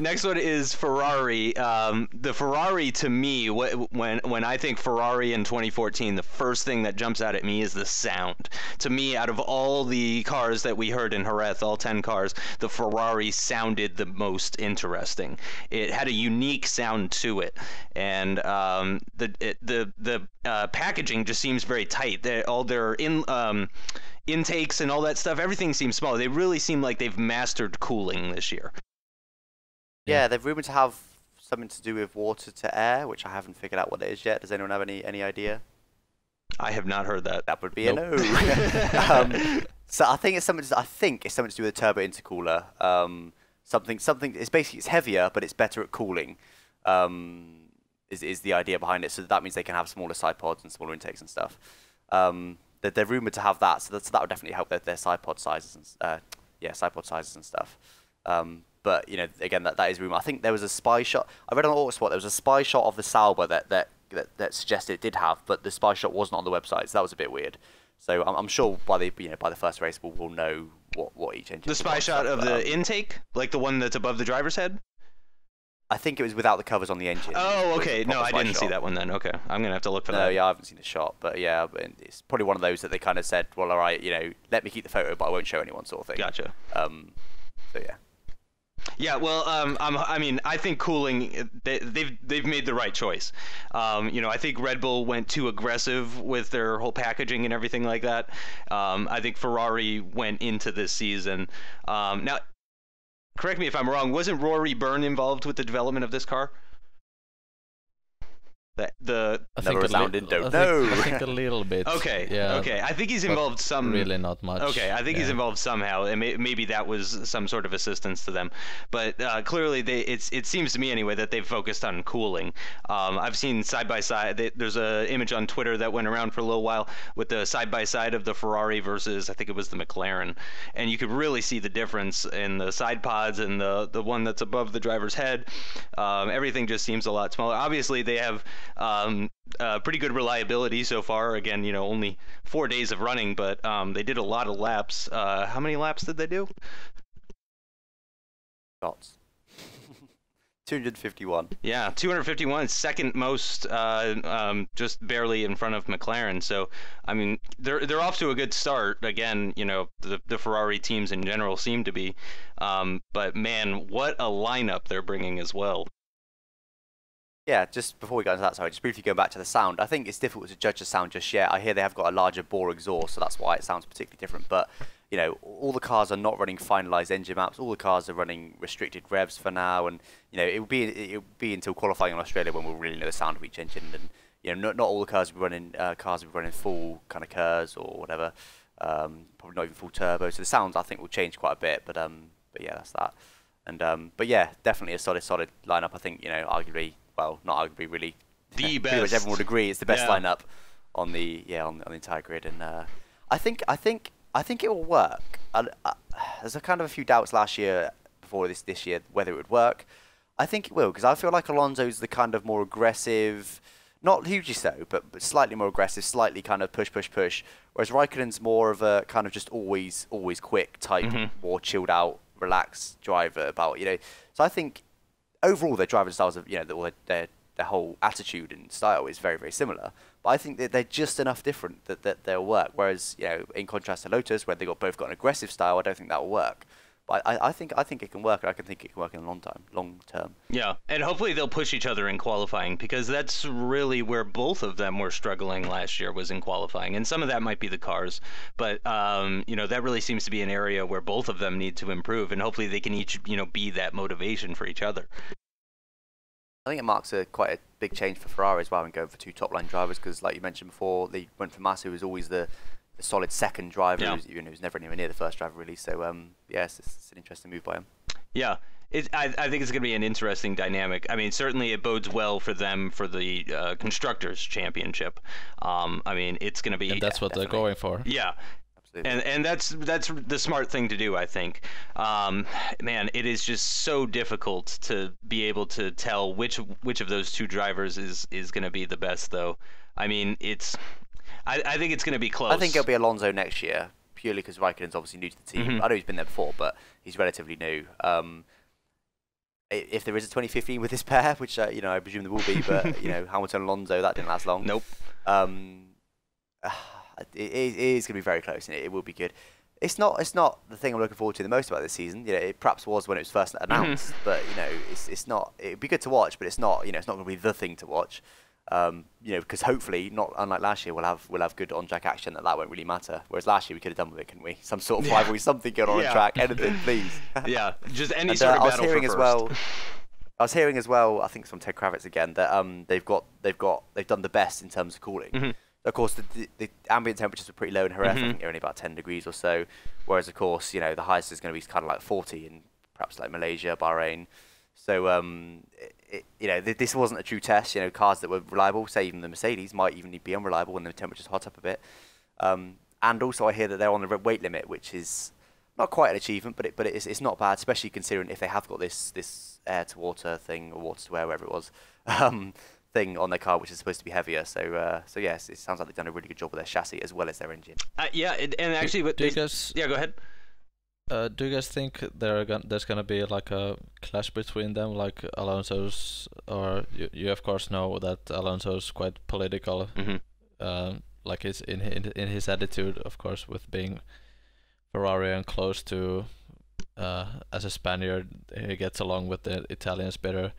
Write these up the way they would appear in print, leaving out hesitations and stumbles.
Next one is Ferrari. The Ferrari, to me, when I think Ferrari in 2014, the first thing that jumps out at me is the sound. To me, out of all the cars that we heard in Jerez, all 10 cars, the Ferrari sounded the most interesting. It had a unique sound to it, and the packaging just seems very tight. All their intakes and all that stuff, everything seems small. They really seem like they've mastered cooling this year. Yeah, they're rumored to have something to do with water to air, which I haven't figured out what it is yet. Does anyone have any idea? I have not heard that. That would be a no. So I think it's something. To do with a turbo intercooler. Something. It's heavier, but it's better at cooling. Is the idea behind it? So that means they can have smaller side pods and smaller intakes and stuff. They're rumored to have that, so that would definitely help their side pod sizes and side pod sizes and stuff. But you know, again, that is rumor. I think there was a spy shot. I read on Autosport there was a spy shot of the Sauber that suggested it did have, but the spy shot wasn't on the website, so that was a bit weird. So I'm sure by the first race we'll know what each engine. The spy shot of the intake, like the one that's above the driver's head. I think it was without the covers on the engine. Oh, okay. No, I didn't see that one then. Okay, I'm gonna have to look for that. No, yeah, I haven't seen the shot, but yeah, it's probably one of those that they kind of said, well, all right, you know, let me keep the photo, but I won't show anyone, sort of thing. Gotcha. So yeah. Yeah, well, I mean, I think cooling, they've made the right choice. You know, I think Red Bull went too aggressive with their whole packaging and everything like that. I think Ferrari went into this season. Now, correct me if I'm wrong, wasn't Rory Byrne involved with the development of this car? I think a little bit. Okay. Yeah. Okay. I think he's involved some. Really not much. Okay. I think he's involved somehow, and maybe that was some sort of assistance to them. But clearly, it seems to me anyway that they've focused on cooling. I've seen side by side. There's an image on Twitter that went around for a little while with the side by side of the Ferrari versus I think it was the McLaren, and you could really see the difference in the side pods and the one that's above the driver's head. Everything just seems a lot smaller. Obviously, they have pretty good reliability so far. Again, you know, only 4 days of running, but they did a lot of laps. How many laps did they do? Lots. 251. Yeah, 251, second most, just barely in front of McLaren. So, I mean, they're off to a good start. Again, you know, the Ferrari teams in general seem to be. But man, what a lineup they're bringing as well. Yeah, just before we go into that, sorry, just briefly going back to the sound. I think it's difficult to judge the sound just yet. I hear they have got a larger bore exhaust, so that's why it sounds particularly different. But, you know, all the cars are not running finalised engine maps. All the cars are running restricted revs for now. And, you know, it'll be until qualifying in Australia when we'll really know the sound of each engine. And, you know, not all the cars will be running full kind of KERS or whatever. Probably not even full turbo. So the sounds, I think, will change quite a bit. But yeah, that's that. And but yeah, definitely a solid lineup. I think, you know, arguably. Well, not arguably, really. The best. Pretty much everyone would agree it's the best lineup on the entire grid, and I think it will work. There's a kind of a few doubts last year before this year whether it would work. I think it will because I feel like Alonso's the kind of more aggressive, not hugely so, but slightly more aggressive, slightly kind of push. Whereas Raikkonen's more of a kind of just always quick type, more chilled out, relaxed driver. So I think. Overall, their driving styles, their whole attitude and style is very, very similar. But I think that they're just enough different that they'll work. Whereas, you know, in contrast to Lotus, where they both got an aggressive style, I don't think that will work. But I think it can work. I can think it can work in the long term. Yeah, and hopefully they'll push each other in qualifying because that's really where both of them were struggling last year was in qualifying, and some of that might be the cars, but you know, that really seems to be an area where both of them need to improve, and hopefully they can each be that motivation for each other. I think it marks quite a big change for Ferrari as well in going for two top-line drivers because, like you mentioned before, they went for Massa, who was always the solid second driver, who's never anywhere near the first driver really. So yeah, it's an interesting move by him. Yeah, I think it's going to be an interesting dynamic. I mean, certainly it bodes well for them for the constructors championship. I mean, it's going to be. And that's what they're going for. Yeah. And that's the smart thing to do, I think. Man, it is just so difficult to be able to tell which of those two drivers is going to be the best, though. I mean, I think it's going to be close. I think it'll be Alonso next year, purely because Raikkonen's obviously new to the team. I know he's been there before, but he's relatively new. if there is a 2015 with this pair, which I presume there will be, but Hamilton and Alonso, that didn't last long. Nope. It is going to be very close, and it will be good. It's not the thing I'm looking forward to the most about this season. It perhaps was when it was first announced, but it's not. It'd be good to watch, but it's not. It's not going to be the thing to watch. Because hopefully, not unlike last year, we'll have good on-track action that won't really matter. Whereas last year we could have done with it, couldn't we? Some sort of rivalry, something good on track, anything, please. Yeah, just any sort of battle for first. I was hearing as well. I think it's from Ted Kravitz again that they've done the best in terms of cooling. Of course, the ambient temperatures are pretty low in Jerez. I think they're only about 10 degrees or so. Whereas, of course, the highest is going to be kind of like 40 in perhaps like Malaysia, Bahrain. So, this wasn't a true test. Cars that were reliable, say even the Mercedes, might even be unreliable when the temperatures hot up a bit. And also, I hear that they're on the weight limit, which is not quite an achievement, but it's not bad, especially considering if they have got this air to water thing or water to air, wherever it was. Thing on their car, which is supposed to be heavher. So yes, it sounds like they've done a really good job with their chassis as well as their engine. And actually, yeah, go ahead. Do you guys think there's gonna be like a clash between them, like Alonso's, or you of course know that Alonso's quite political, like it's in his attitude, of course, with being Ferrari and close to, as a Spaniard, he gets along with the Italians better.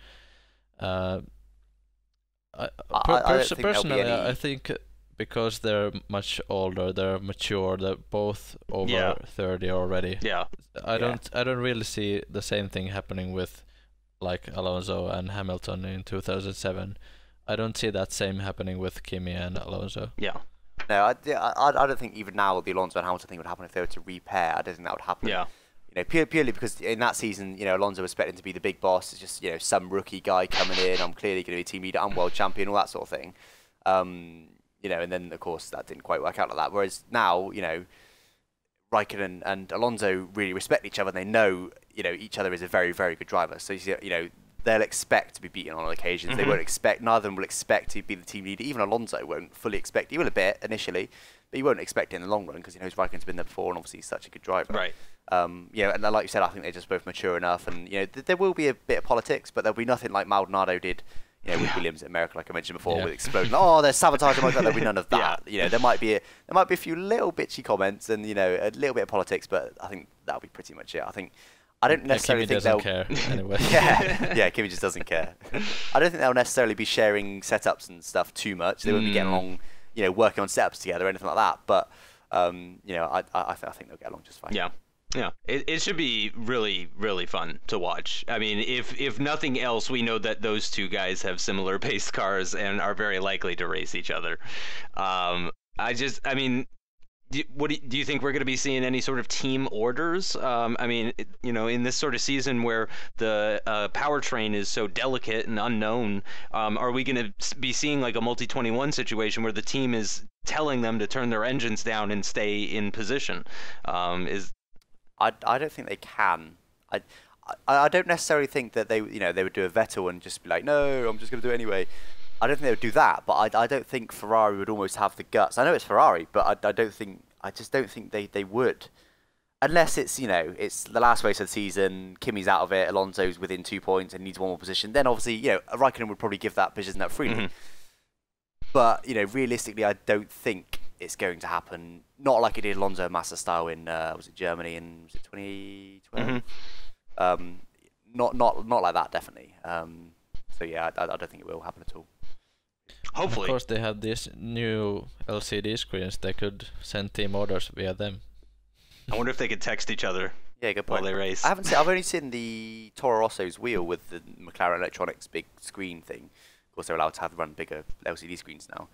Personally, I think because they're much older, they're mature, they're both over 30 already. Yeah. I don't really see the same thing happening with like Alonso and Hamilton in 2007. I don't see that same happening with Kimi and Alonso. Yeah. No, I don't think even now the Alonso and Hamilton thing would happen if they were to repair. I don't think that would happen. Yeah. Purely because in that season, Alonso was expecting to be the big boss. It's just, some rookie guy coming in. I'm clearly going to be team leader. I'm world champion, all that sort of thing. And then, of course, that didn't quite work out like that. Whereas now, Raikkonen and Alonso really respect each other. And they know, each other is a very, very good driver. So, they'll expect to be beaten on occasions. They won't expect, neither of them will expect to be the team leader. Even Alonso won't fully expect. He will a bit initially, but he won't expect it in the long run because he knows Raikkonen's been there before and obviously he's such a good driver. Right. And like you said, I think they're just both mature enough, and there will be a bit of politics, but there'll be nothing like Maldonado did, with Williams at America, like I mentioned before, with exploding. Oh, there's sabotage! There'll be none of that. There might be a few little bitchy comments and a little bit of politics, but I think that'll be pretty much it. I don't necessarily think they'll care anyway. Kimi just doesn't care. I don't think they'll necessarily be sharing setups and stuff too much. They won't be getting along, working on setups together or anything like that. But I think they'll get along just fine. Yeah. Yeah, it should be really, really fun to watch. I mean, if nothing else, we know that those two guys have similar paced cars and are very likely to race each other. Do you think we're going to be seeing any sort of team orders? In this sort of season where the powertrain is so delicate and unknown, are we going to be seeing like a multi-21 situation where the team is telling them to turn their engines down and stay in position? I don't think they can. I don't necessarily think that they would do a Vettel and just be like, no, I'm just going to do it anyway. I don't think they would do that, but I don't think Ferrari would almost have the guts. I know it's Ferrari, but I just don't think they would. Unless it's, it's the last race of the season, Kimi's out of it, Alonso's within 2 points and needs one more position, then obviously, Raikkonen would probably give that position up freely. But, realistically, I don't think it's going to happen. Not like it did Alonso Massa style in, was it Germany in, was it 2012? Not like that, definitely. So yeah, I don't think it will happen at all. Hopefully. Of course, they have these new LCD screens. They could send team orders via them. I wonder if they could text each other. Yeah, good point. While they race. I've only seen the Toro Rosso's wheel with the McLaren Electronics big screen thing. Of course, they're allowed to run bigger LCD screens now.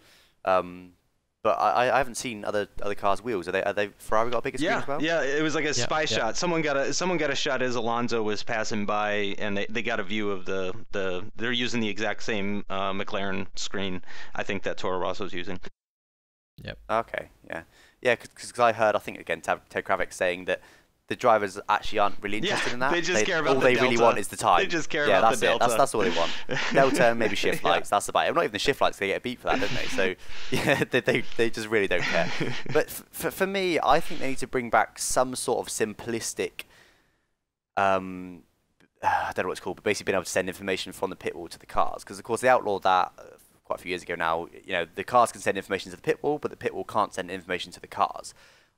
But I haven't seen other cars' wheels. Are they Ferrari got a bigger screen as well? Yeah, it was like a spy shot. Someone got a shot as Alonso was passing by, and they got a view of the they're using the exact same McLaren screen. I think that Toro Rosso's using. Yep. Okay. Yeah. Because I heard, I think again, Ted Kravitz saying that the drivers actually aren't really interested in that. They just care about all the they delta. really want is the time. They just care about the delta. That's all they want. Delta and maybe shift lights. That's about it. Not even the shift lights, they get a beat for that, don't they? So yeah, they just really don't care. But for me, I think they need to bring back some sort of simplistic I don't know what it's called, but basically being able to send information from the pit wall to the cars. Because of course they outlawed that quite a few years ago now. You know, the cars can send information to the pit wall, but the pit wall can't send information to the cars.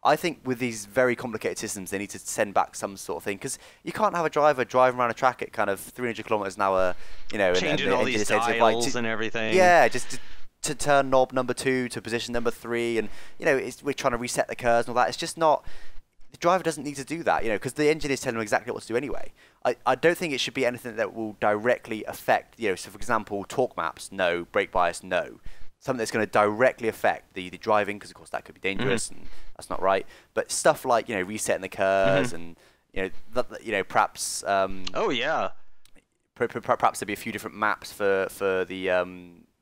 I think with these very complicated systems, they need to send back some sort of thing, because you can't have a driver driving around a track at kind of 300 kilometers an hour, you know, changing all these dials and everything. Yeah, just to turn knob number 2 to position number 3, and you know, we're trying to reset the curves and all that. It's just not. The driver doesn't need to do that, you know, because the engineers tell them exactly what to do anyway. I don't think it should be anything that will directly affect, you know, so for example, torque maps, no. Brake bias, no. Something that's going to directly affect the driving, because of course that could be dangerous, and that's not right. But stuff like, you know, resetting the curves, and you know, perhaps. Oh yeah. Perhaps there'd be a few different maps for the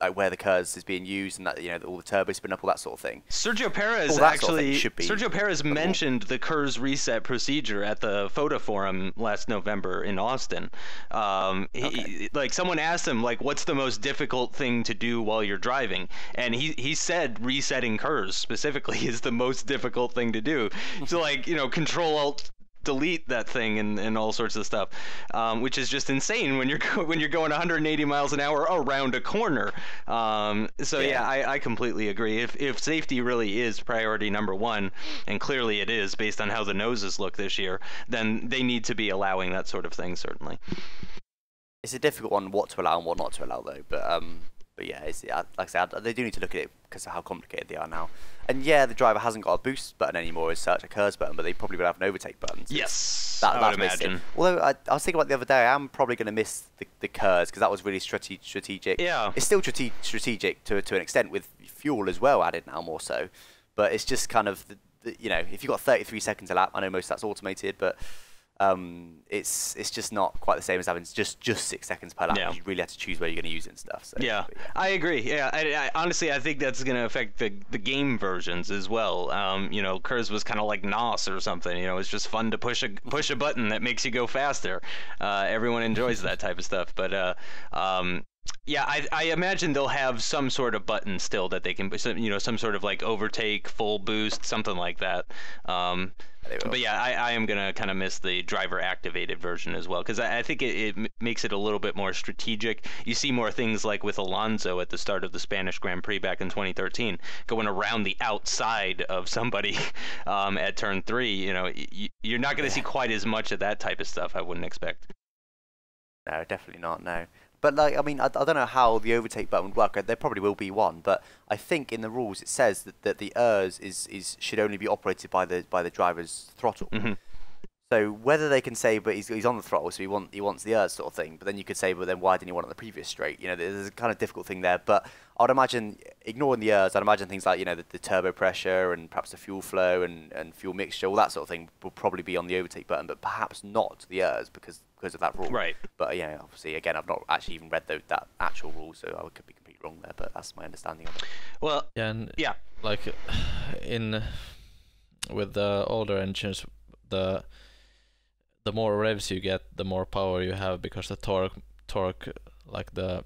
like where the curves is being used, and that, you know, all the turbo spin up, all that sort of thing. Sergio Perez Sergio Perez mentioned the KERS reset procedure at the Photo Forum last November in Austin. Like someone asked him, like, what's the most difficult thing to do while you're driving, and he said resetting KERS specifically is the most difficult thing to do. So like, you know, Control Alt delete that thing and all sorts of stuff, which is just insane when you're going 180 miles an hour around a corner. So yeah, I completely agree. If safety really is priority number 1, and clearly it is based on how the noses look this year, then they need to be allowing that sort of thing, certainly. It's a difficult one, what to allow and what not to allow, though. But yeah, like I said, they do need to look at it because of how complicated they are now. And yeah, the driver hasn't got a boost button anymore as such, a KERS button, but they probably will have an overtake button. So yes, I would imagine. Although I was thinking about the other day, I am probably going to miss the KERS, because that was really strategic. Yeah. It's still strategic to an extent, with fuel as well added now, more so. But it's just kind of, you know, if you've got 33 seconds a lap, I know most of that's automated, but it's just not quite the same as having just 6 seconds per lap. Yeah. You really have to choose where you're going to use it and stuff. So, yeah, I agree. Yeah, I honestly, I think that's going to affect the game versions as well. You know, KERS was kind of like NOS or something. You know, it's just fun to push a button that makes you go faster. Everyone enjoys that type of stuff. But yeah, I imagine they'll have some sort of button still that they can, you know, some sort of like overtake, full boost, something like that. But yeah, I am going to kind of miss the driver-activated version as well, because I think it makes it a little bit more strategic. You see more things like with Alonso at the start of the Spanish Grand Prix back in 2013, going around the outside of somebody at turn 3. You know, you're not going to see quite as much of that type of stuff, I wouldn't expect. No, definitely not, no. But like, I mean, I don't know how the overtake button would work. There probably will be one, but I think in the rules it says that the ERS should only be operated by the driver's throttle. So whether they can say, but he's on the throttle, so he wants the ERS sort of thing. But then you could say, but then why didn't he want it on the previous straight? You know, there's a kind of difficult thing there. But I'd imagine, ignoring the ERS, I'd imagine things like, you know, the turbo pressure and perhaps the fuel flow and fuel mixture, all that sort of thing will probably be on the overtake button, but perhaps not the ERS because of that rule. Right. But yeah, obviously, again, I've not actually even read that actual rule, so I could be completely wrong there. But that's my understanding of it. Well, yeah, like with the older engines, the more revs you get, the more power you have, because the torque, like the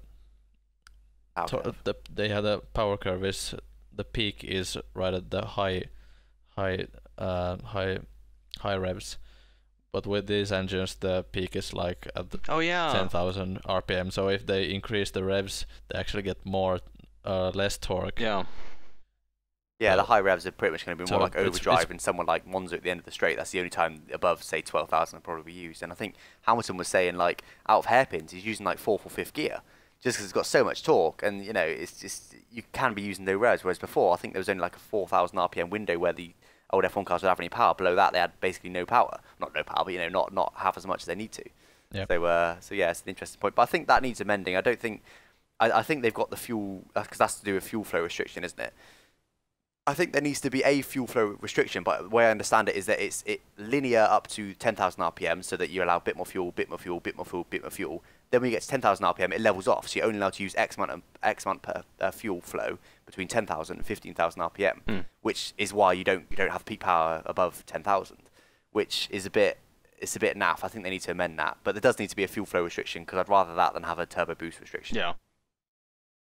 power curve is, the peak is right at the high revs. But with these engines, the peak is like at the 10,000 RPM. So if they increase the revs, they actually get less torque. Yeah. Yeah, the high revs are pretty much going to be more like overdrive, and someone like Monza at the end of the straight, that's the only time above, say, 12,000 will probably be used. And I think Hamilton was saying, like, out of hairpins, he's using like 4th or 5th gear, just because it's got so much torque. And, you know, it's just, you can be using those revs, whereas before, I think there was only like a 4,000 RPM window where the old F1 cars would have any power. Below that, they had basically no power. Not no power, but, you know, not half as much as they need to. Yep. So yeah, it's an interesting point. But I think that needs amending. I don't think, I think they've got the fuel, because that's to do with fuel flow restriction, isn't it? I think there needs to be a fuel flow restriction, but the way I understand it is that it's linear up to 10,000 RPM, so that you allow a bit more fuel, bit more fuel, bit more fuel, bit more fuel. Then when you get to 10,000 RPM, it levels off, so you're only allowed to use X amount per fuel flow between 10,000 and 15,000 RPM, which is why you don't have peak power above 10,000, which is it's a bit naff. I think they need to amend that, but there does need to be a fuel flow restriction, because I'd rather that than have a turbo boost restriction. Yeah.